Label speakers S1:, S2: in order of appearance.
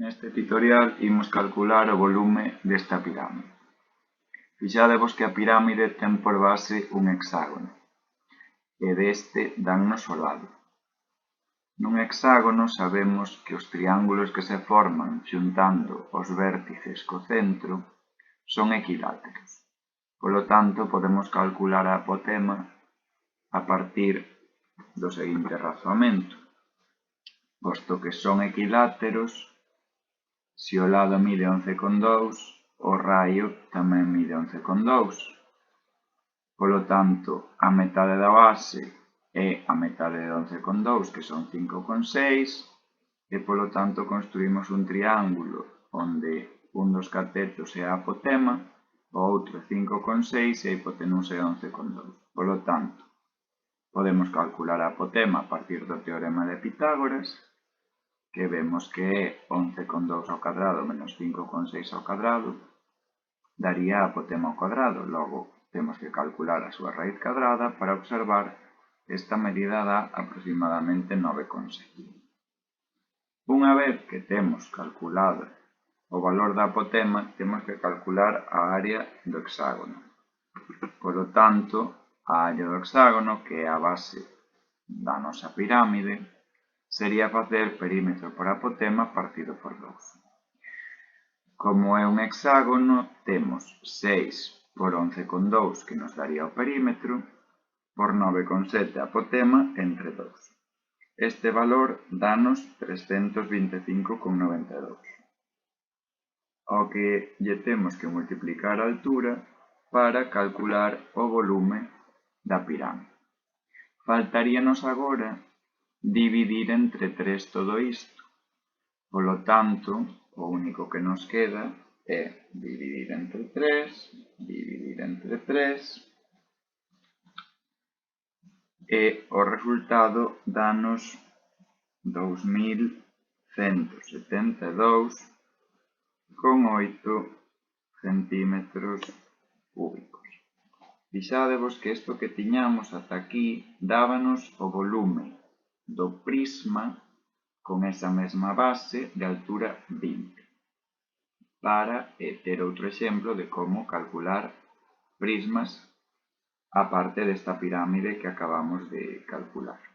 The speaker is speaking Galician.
S1: Neste tutorial imos calcular o volume desta pirámide. Fixadevos que a pirámide ten por base un hexágono e deste dannos o lado. Nun hexágono sabemos que os triángulos que se forman xuntando os vértices co centro son equiláteros. Polo tanto, podemos calcular a apotema a partir do seguinte razoamento. Posto que son equiláteros, se o lado mide 11,2, o raio tamén mide 11,2. Polo tanto, a metade da base é a metade de 11,2, que son 5,6, e polo tanto construímos un triángulo onde un dos catetos é a apotema, o outro é 5,6 e a hipotenusa é 11,2. Polo tanto, podemos calcular a apotema a partir do teorema de Pitágoras, que vemos que é 11,2 ao cuadrado menos 5,6 ao cuadrado, daría a apotema ao cuadrado. Logo, temos que calcular a súa raíz cadrada para observar que esta medida dá aproximadamente 9,6. Unha vez que temos calculado o valor da apotema, temos que calcular a área do hexágono. Polo tanto, a área do hexágono, que é a base da nosa pirámide, sería facer perímetro por apotema partido por 2. Como é un hexágono, temos 6 por 11,2 que nos daría o perímetro, por 9,7 a apotema entre 2. Este valor danos 325,92. Ao que lle temos que multiplicar a altura para calcular o volume da pirámide. Faltaríanos agora dividir entre 3 todo isto. Polo tanto, o único que nos queda é dividir entre 3, e o resultado danos 2172,8 centímetros cúbicos. Fixadevos que isto que tiñamos ata aquí dábanos o volume do prisma con esa mesma base de altura 20, para ter outro exemplo de como calcular prismas a parte desta pirámide que acabamos de calcular.